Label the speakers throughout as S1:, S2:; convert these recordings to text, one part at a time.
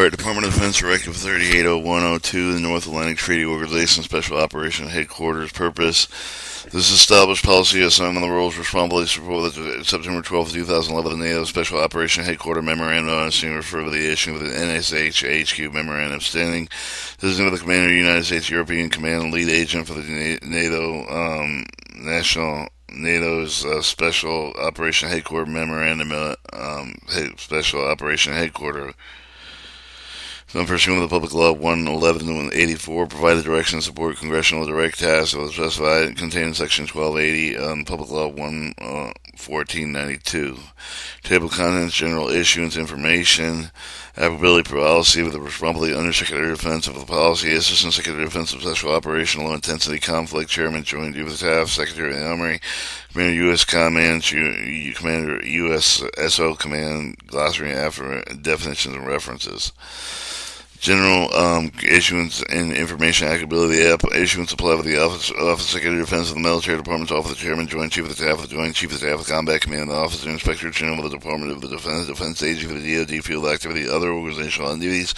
S1: Right, Department of Defense Directive 380102, the North Atlantic Treaty Organization Special Operations Headquarters Purpose. This established policy assignment of the roles responsibility for the September 12, 2011, the NATO Special Operation Headquarters Memorandum of Understanding refer to the issue of the NSH HQ Memorandum of Standing. This is the Commander of the United States European Command and Lead Agent for the NATO's Special Operation Headquarters Memorandum Special Operation Headquarters. Pursuant to the Public Law 111-84, provided direction and support congressional direct tasks as specified contained in Section 1280 Public Law 1492. Table of Contents, General Issuance Information, Applicability Policy with the Responsibility Undersecretary of Defense of the Policy, Assistant Secretary of Defense of Special Operation, Low Intensity Conflict, Chairman, Joint Chief of Staff, Secretary of the Army, Commander U.S. Command, Commander U.S. SO Command, Glossary, Definitions and References. General issuance and information applicability. Issuance apply with the Office Secretary of Defense of the Military Department's Office of Chairman, Joint Chief of the Staff of the Joint Chief of the Staff of Combat Command, the Office of Inspector General of the Department of the Defense Agency for the DoD Field Activity, other organizational entities.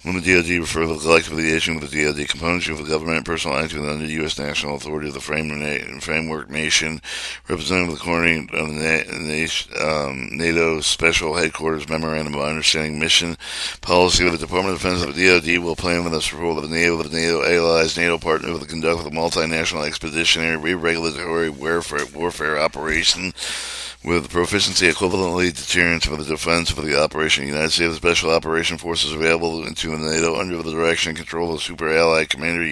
S1: When the DoD refer to the collectively issuing of the DoD components of the government, personal activity under the U.S. national authority of the framework nation, representing the coordinating of the NATO Special Headquarters Memorandum of Understanding mission policy of the Department of Defense. The DoD will plan with the support of the NATO allies, NATO partners with the conduct of a multinational expeditionary regulatory warfare operation with proficiency equivalently deterrence for the defense of the operation. The United States Special Operation Forces available to NATO under the direction and control of the Super Allied Commander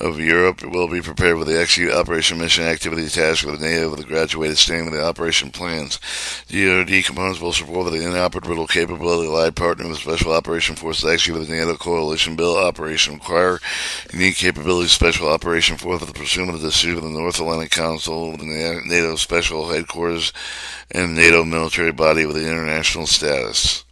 S1: of Europe will be prepared with the execute operation mission activity task with the NATO with the graduated standing of the operation plans. DoD components will support the inoperable capability allied partner with Special Operation Forces execute with the NATO coalition bill operation require unique capability Special Operation Force with the pursuit of the decision of the North Atlantic Council with the NATO Special Headquarters and NATO military body with the international status.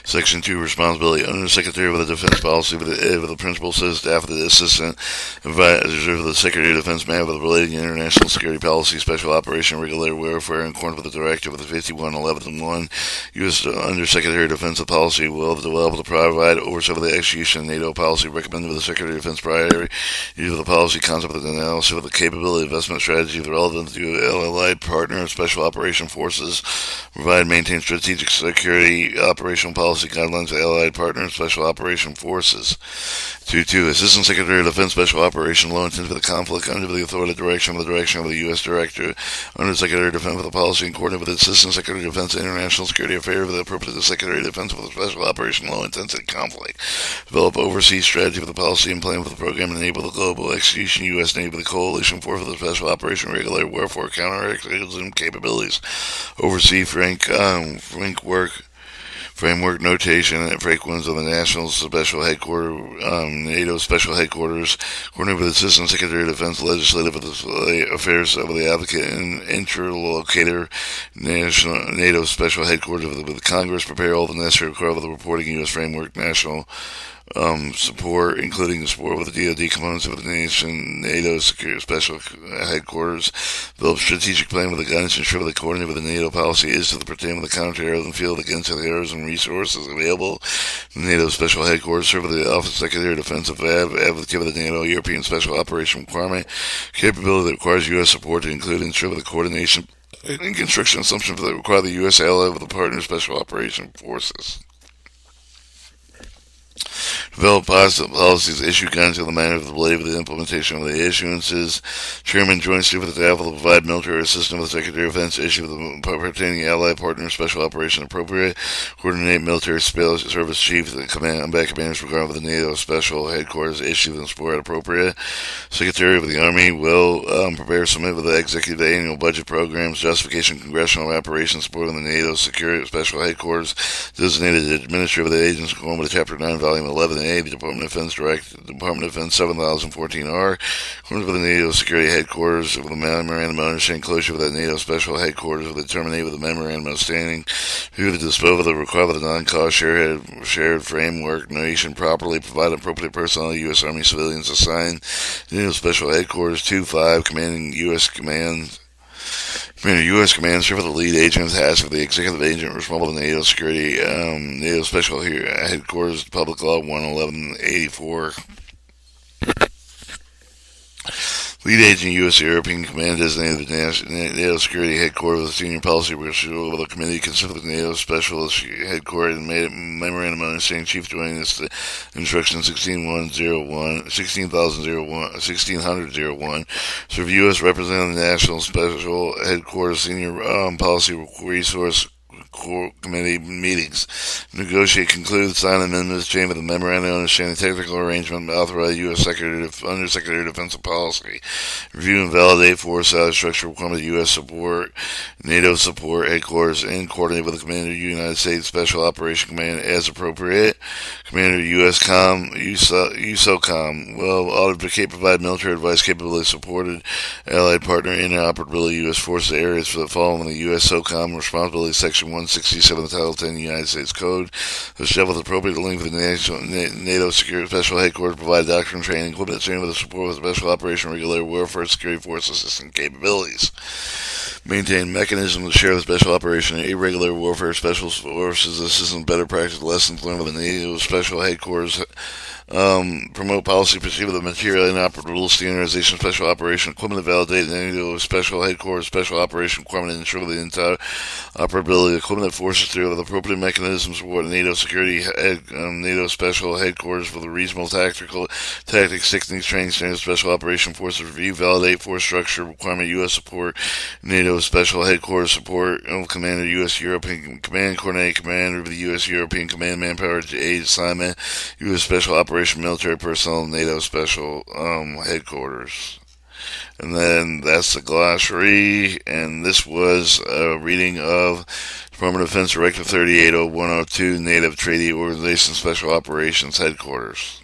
S1: Section 2, Responsibility. Under the Secretary of the Defense Policy, with the Principal Staff of the Assistant Advisor of the Secretary of Defense, may have with relating international security policy, special operation, regulatory warfare, in accordance with the Directive of the 5111-1, U.S. Undersecretary of Defense of Policy will develop to provide oversight of the execution of NATO policy recommended with the Secretary of Defense priority use of the policy concept of the analysis of the capability investment strategy of the relevant to allied partner special operation forces, provide and maintain strategic security operational policy guidelines of allied partners, special operation forces. 2.2. Assistant Secretary of Defense Special Operation Law intended for the conflict under the authority direction of the U.S. Director under Secretary of Defense for the policy and coordinate with the Assistant Secretary of Defense International Security Affairs for the purpose of the Secretary of Defense for the Special Operation Law intensity conflict. Develop overseas strategy for the policy and plan for the program and enable the global execution U.S. Navy the coalition force for the Special Operation regular warfare counter-execution capabilities. Oversee framework notation and frequency of the National Special Headquarters, NATO Special Headquarters, coordinate with the Assistant Secretary of Defense, Legislative Affairs of the Advocate and Interlocutor, NATO Special Headquarters with the Congress, prepare all the necessary requirements of the reporting U.S. framework, national support, including the support with the DoD components of the nation, NATO Security Special Headquarters, develop strategic plan with the guidance, ensure the coordinate with the NATO policy is to the pertain with the counter-terrorism field against the errors and resources available. The NATO Special Headquarters serve with the Office of Secretary of Defense advocate of the NATO European Special Operation Requirement capability that requires U.S. support to include ensure the coordination and construction assumptions that require the U.S. ally with the partner special operation forces. Develop policies, issue guidance on the manner of the belief of the implementation of the issuances. Chairman, Joint Chief of the Staff will provide military assistance with the Secretary of Defense issue the pertaining allied partner special operation appropriate. Coordinate military service chief, the combat commanders regarding the NATO Special Headquarters issue and support appropriate. Secretary of the Army will prepare submit with the executive annual budget programs, justification, congressional operations supporting the NATO Security Special Headquarters, designated administrator of the agency, going with Chapter 9, Volume 11A, the Department of Defense Department of Defense 7014R, according to the NATO Security Headquarters with the Memorandum of Understanding, closure of the NATO Special Headquarters with the terminate with the Memorandum of Understanding, who the disposal of the requirement of the non-cost shared framework nation properly provide appropriate personnel, U.S. Army civilians assigned NATO Special Headquarters 2.5, commanding U.S. Command Commander, U.S. Command serve as the lead agent tasked with the executive agent responsible for NATO security, NATO Special Headquarters, Public Law 11184. Lead agent, U.S. European Command designated NATO Security Headquarters with senior policy official of the committee considered the NATO Special Headquarters and made a memorandum of understanding chief joining this instruction 160001 serve U.S. representative the National Special Headquarters senior policy resource committee meetings. Negotiate, conclude, sign amendments, change of the memorandum of understanding, technical arrangement, authorize U.S. Undersecretary of Defense Policy. Review and validate force structure requirement of U.S. support, NATO support headquarters, and coordinate with the Commander of the United States Special Operation Command as appropriate. Commander of USOCOM will audit provide military advice capability supported allied partner interoperability U.S. forces areas for the following the U.S. SOCOM responsibility section 167 of the Title 10 United States Code. The step with appropriate link with the NATO Security Special Headquarters provide doctrine training, equipment training with the support of Special Operation Regular Warfare Security Force Assistance capabilities. Maintain mechanisms to share the Special Operation and Irregular Warfare Special Forces Assistance better practice lessons learned with the NATO Special Headquarters. Promote policy pursuit of the material and operable standardization special operation equipment to validate the NATO Special Headquarters special operation requirement and ensure the entire operability of equipment that forces through with appropriate mechanisms for NATO security NATO Special Headquarters for the reasonable tactics, techniques, training standards, special operation forces review, validate force structure requirement, U.S. support, NATO Special Headquarters support, Commander, U.S. European Command, coordinate commander of the U.S. European Command manpower aid assignment, U.S. Special Operation military personnel, NATO Special Headquarters. And then that's the glossary, and this was a reading of Department of Defense Directive 380102, Native Treaty Organization Special Operations Headquarters.